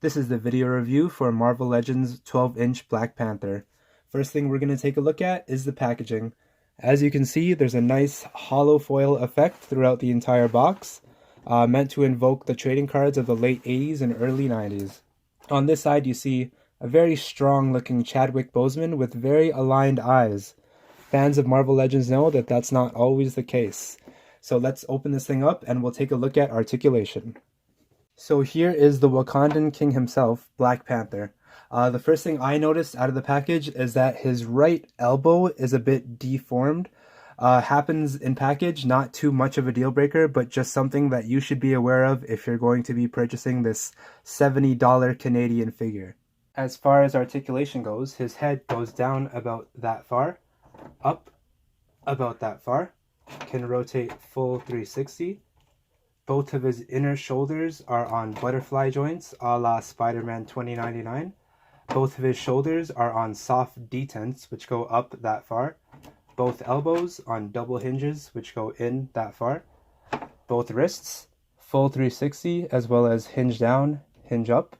This is the video review for Marvel Legends 12-inch Black Panther. First thing we're going to take a look at is the packaging. As you can see, there's a nice hollow foil effect throughout the entire box, meant to invoke the trading cards of the late 80s and early 90s. On this side you see a very strong looking Chadwick Boseman with very aligned eyes. Fans of Marvel Legends know that that's not always the case. So let's open this thing up and we'll take a look at Articulation. So here is the Wakandan king himself, Black Panther. The first thing I noticed out of the package is that his right elbow is a bit deformed. Happens in package, not too much of a deal breaker, but just something that you should be aware of if you're going to be purchasing this $70 Canadian figure. As far as articulation goes, his head goes down about that far, up about that far, can rotate full 360. Both of his inner shoulders are on butterfly joints a la Spider-Man 2099. Both of his shoulders are on soft detents which go up that far. Both elbows on double hinges which go in that far. Both wrists, full 360 as well as hinge down, hinge up.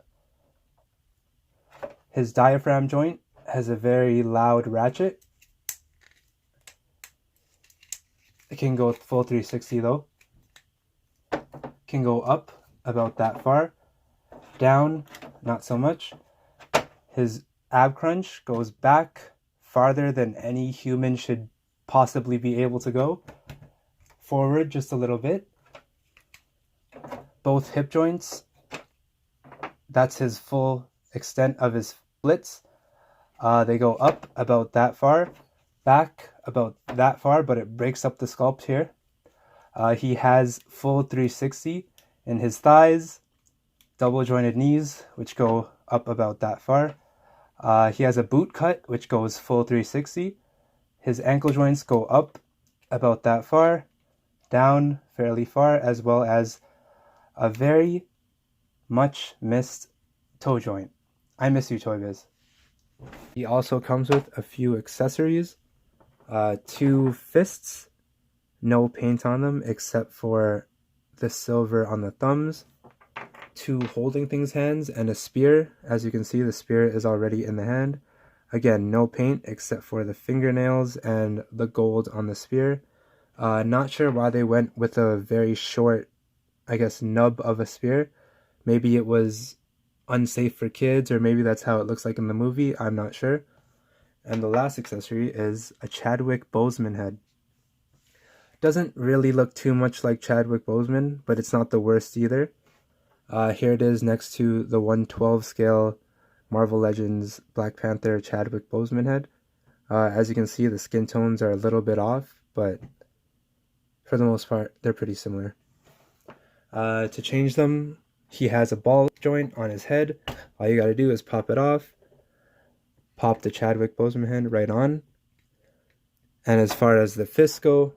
His diaphragm joint has a very loud ratchet. It can go full 360 though. Can go up about that far, down not so much. His ab crunch goes back farther than any human should possibly be able to go, forward just a little bit. Both hip joints, that's his full extent of his splits. They go up about that far, back about that far, but it breaks up the sculpt here. He has full 360 in his thighs, double jointed knees, which go up about that far. He has a boot cut, which goes full 360. His ankle joints go up about that far, down fairly far, as well as a very much missed toe joint. I miss you, Toy Biz. He also comes with a few accessories, 2 fists, no paint on them except for the silver on the thumbs, 2 holding things hands, and a spear. As you can see, the spear is already in the hand. Again, no paint except for the fingernails and the gold on the spear. Not sure why they went with a very short, I guess, nub of a spear. Maybe it was unsafe for kids, or maybe that's how it looks like in the movie. I'm not sure. And the last accessory is a Chadwick Boseman head. Doesn't really look too much like Chadwick Boseman, but it's not the worst either. Here it is next to the 1/12 scale Marvel Legends Black Panther Chadwick Boseman head. As you can see, the skin tones are a little bit off, but for the most part, they're pretty similar. To change them, he has a ball joint on his head. All you gotta do is pop it off, pop the Chadwick Boseman head right on. And as far as the fists go,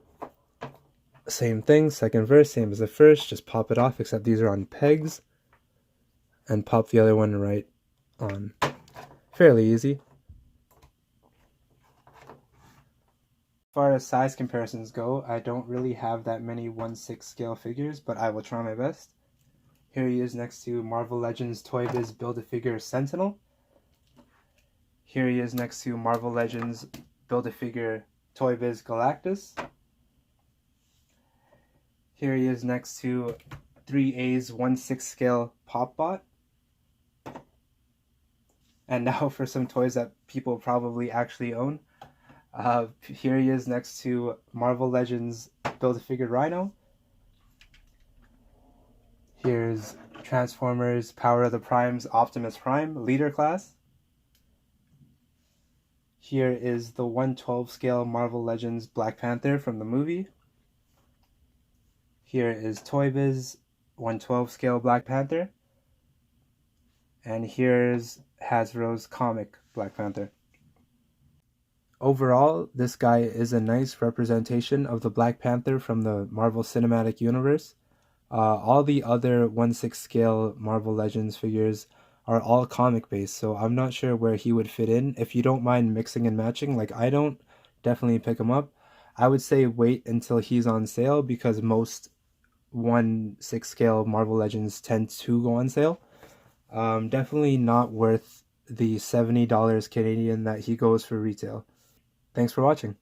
same thing, second verse, same as the first, just pop it off, except these are on pegs, and pop the other one right on. Fairly easy. As far as size comparisons go, I don't really have that many 1/6 scale figures, but I will try my best. Here he is next to Marvel Legends Toy Biz Build-A-Figure Sentinel. Here he is next to Marvel Legends Build-A-Figure Toy Biz Galactus. Here he is next to 3A's 1/6 scale Popbot. And now for some toys that people probably actually own. Here he is next to Marvel Legends Build-A-Figure Rhino. Here's Transformers Power of the Primes Optimus Prime Leader Class. Here is the 1/12 scale Marvel Legends Black Panther from the movie. Here is Toy Biz 1/12 scale Black Panther. And here's Hasbro's comic Black Panther. Overall, this guy is a nice representation of the Black Panther from the Marvel Cinematic Universe. All the other 1/6 scale Marvel Legends figures are all comic based, so I'm not sure where he would fit in. If you don't mind mixing and matching, like I don't, definitely pick him up. I would say wait until he's on sale, because most 1/6 scale Marvel Legends tend to go on sale. Definitely not worth the $70 Canadian that he goes for retail. Thanks for watching.